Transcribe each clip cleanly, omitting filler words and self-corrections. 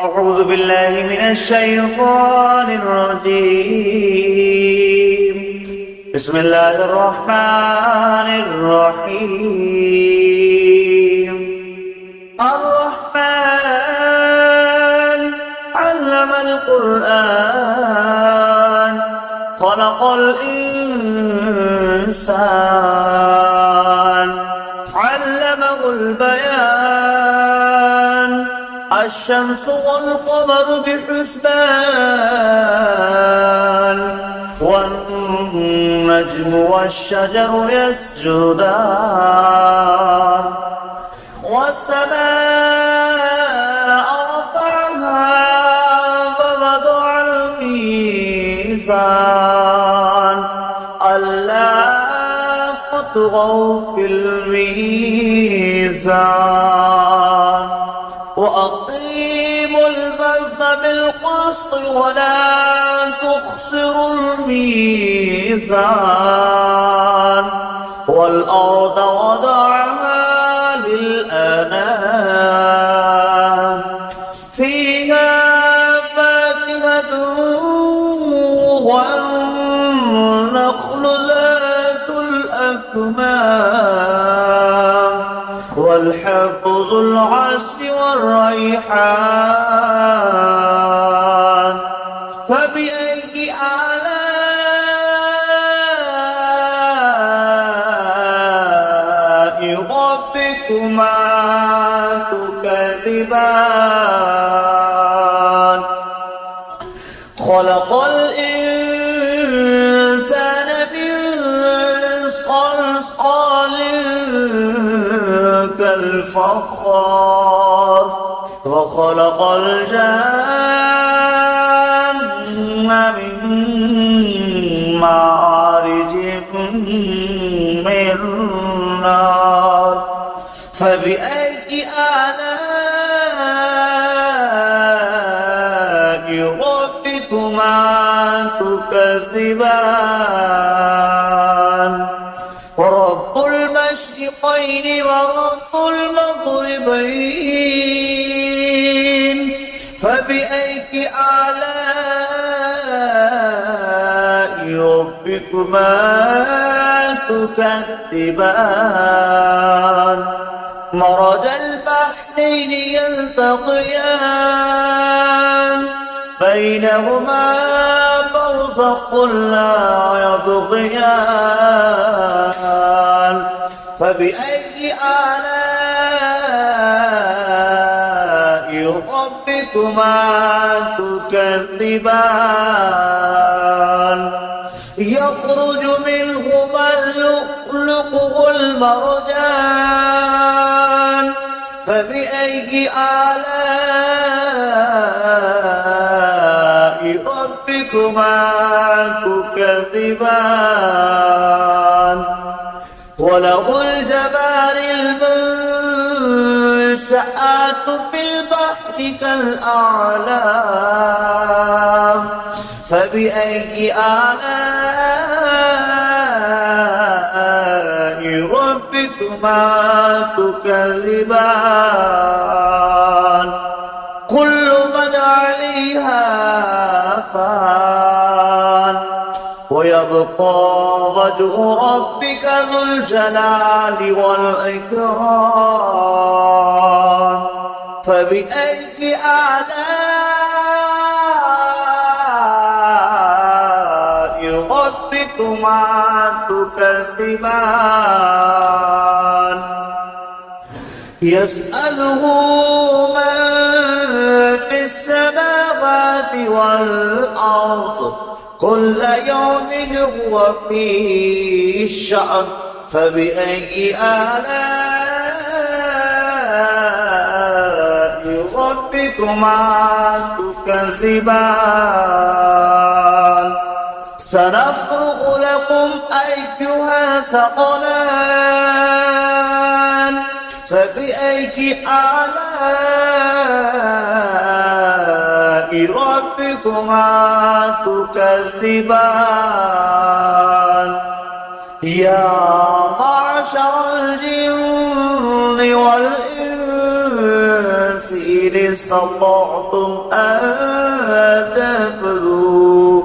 أعوذ بالله من الشيطان الرجيم. بسم الله الرحمن الرحيم. الرحمن علم القرآن خلق الإنسان علمه البيان الشمس والقمر بحسبان والنجم والشجر يسجدان والسماء رفعها ووضع الميزان ألا تطغوا في الميزان وأقيموا الوزن بالقسط ولا تخسروا الميزان والأرض وضعها للأنام فيها فاكهة والنخل ذات الأكمام والحب ذو العصف والريحان فبأي آلاء ربكما تكذبان خلق الإنسان من صلصال كالفخار وخلق الجن من مارج من نار فبأي آلاء ربكما تكذبان ورب المشرقين ورب المغربين فبأي آلاء ربكما تكذبان مرج البحرين يلتقيان بينهما برزخ لا يبغيان فبأي آلاء ربكما تكذبان يخرج منهما اللؤلؤ والمرجان فبأي آلاء ربكما تكذبان وله الجوار المنشآت في البحر كالأعلام فبأي آلاء ربكما تكذبان كل من عليها فان ويبقى وجه ربك ذو الجلال والإكرام فبأي آلاء ربكما تكذبان يسأله من في السماوات والأرض كل يوم هو في شأن فبأي آلاء ربكما تكذبان سنفرغ لكم أيها ثقلان فبأي آلاء ربكما تكذبان يا معشر الجن والإنس استطعتم أن تنفذوا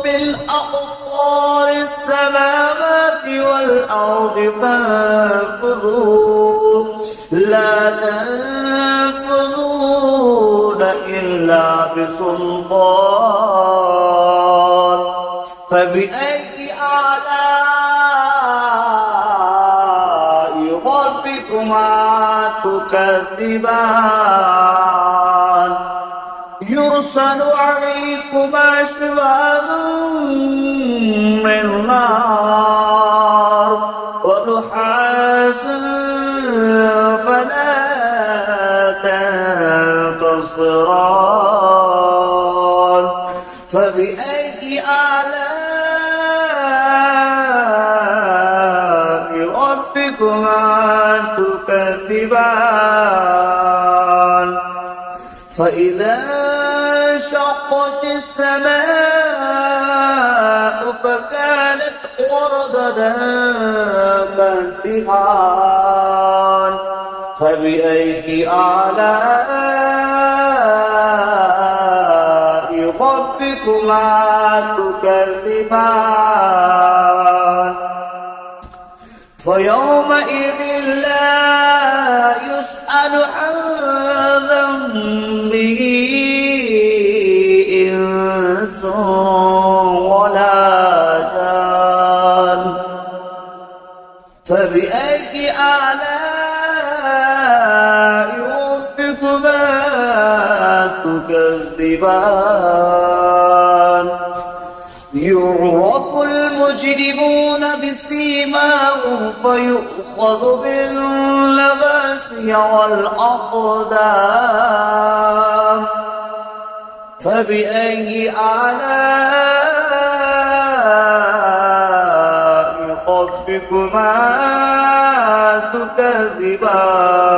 من أقطار السماوات والأرض فانفذوا لا تنفذون إلا بسلطان فبأي آلاء ربكما تكذبان يرسل عليكما شواظ من نار ونحاس فلا تنتصران فبأي آلاء ربكما تكذبان فإذا انشقت السماء فكانت وردة كالدهان فبأي آلاء ربكما تكذبان فيومئذ لا يسأل عن ذنبه إنس ولا جان فبأي آلاء ربكما تكذبان يعرف المجرمون بسيماهم فيؤخذ بالنواصي والأقدام فبأي آلاء ربكما تكذبان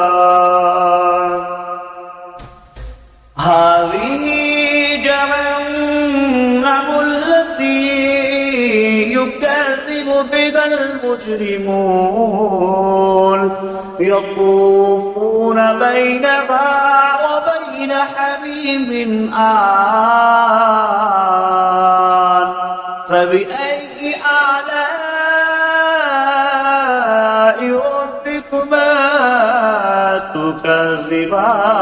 هذه جهنم التي يكذب بها المجرمون يطوفون بينها وبين حميم آن فبأي آلاء ربكما تكذبان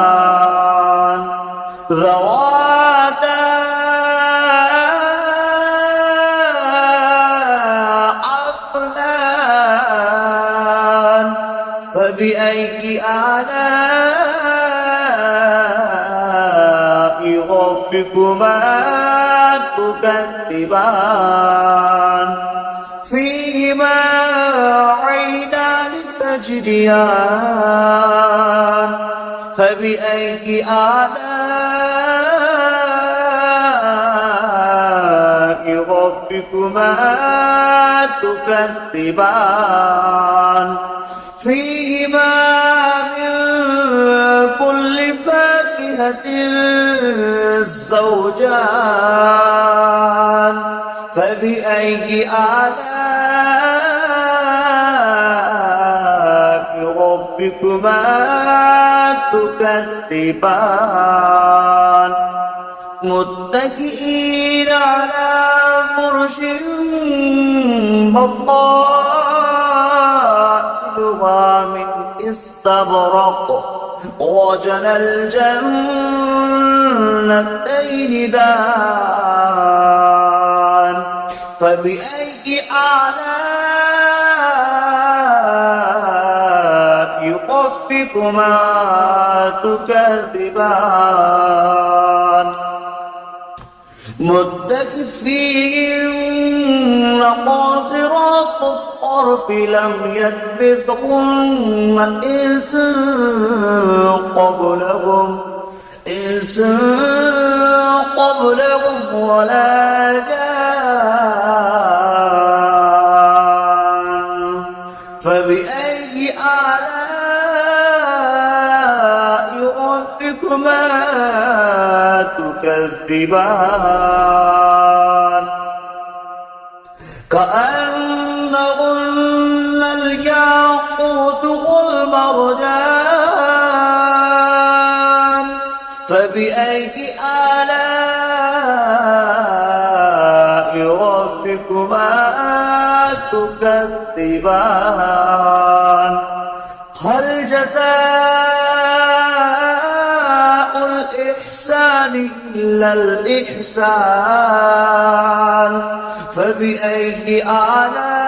ذواتا أفنان فبأي آلاء ربكما تكذبان فيهما عينان تجريان فبأي آلاء ربكما تكذبان فيهما من كل فاكهة زوجان فبأي آلاء ربكما تكذبان متكئين على فرش بطائنها من استبرق وجنى الجنتين دان فبأي آلاء ربكما تكذبان متكئين قاصرات الطرف لم يطمثهن إنس قبلهم ولا جان فبأي آلاء ربكما تكذبان كأنهن الياقوت والمرجان فبأي آلاء ربكما تكذبان هل جزاء الإحسان إلا الإحسان فبأي آلاء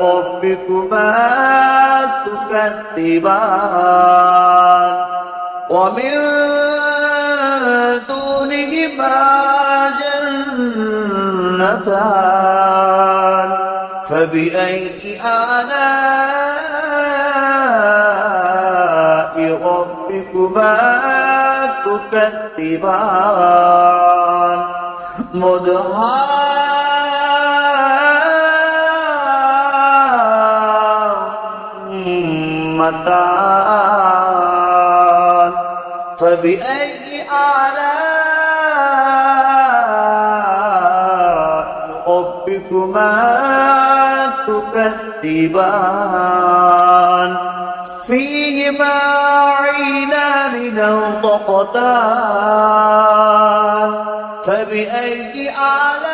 ربكما تكذبان ومن دونهما جنتان فبأي آلاء ربكما تكذبان مدهامتان فبأي آلاء ربكما تكذبان فيهما عينان نضختان فبأي آلاء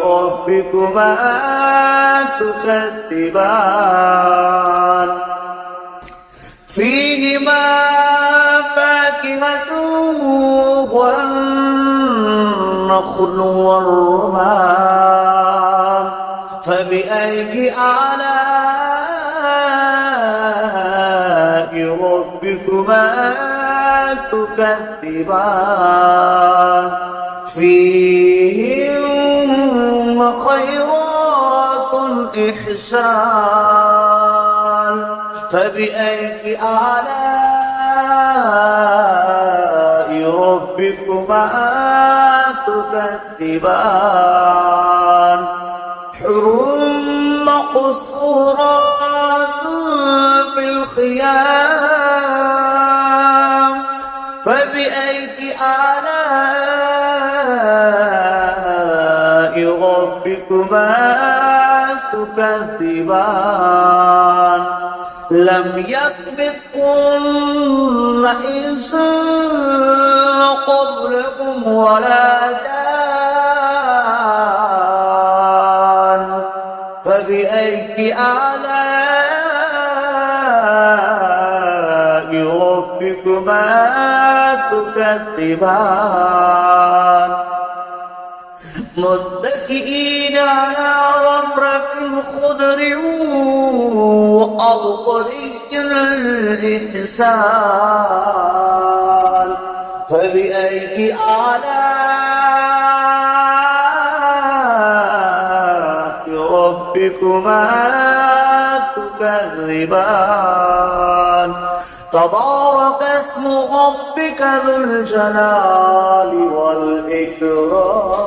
ربكما تكذبان فيهما فاكهة والنخل والرمان فبأي آلاء ربكما تكذبان فيهن خيرات إحسان فبأي آلاء ربكما تكذبان حر مقصورات في الخيام فبأي آلاء ربكما تكذبان لم يطبقهن إنس قبلكم ولا جان فبأي آلاء ربكما تكذبان متكئين على رفرف خضر وأبقري الإحسان فبأي آلاء ربكما تكذبان تبارك اسم ربك ذو الجلال والإكرام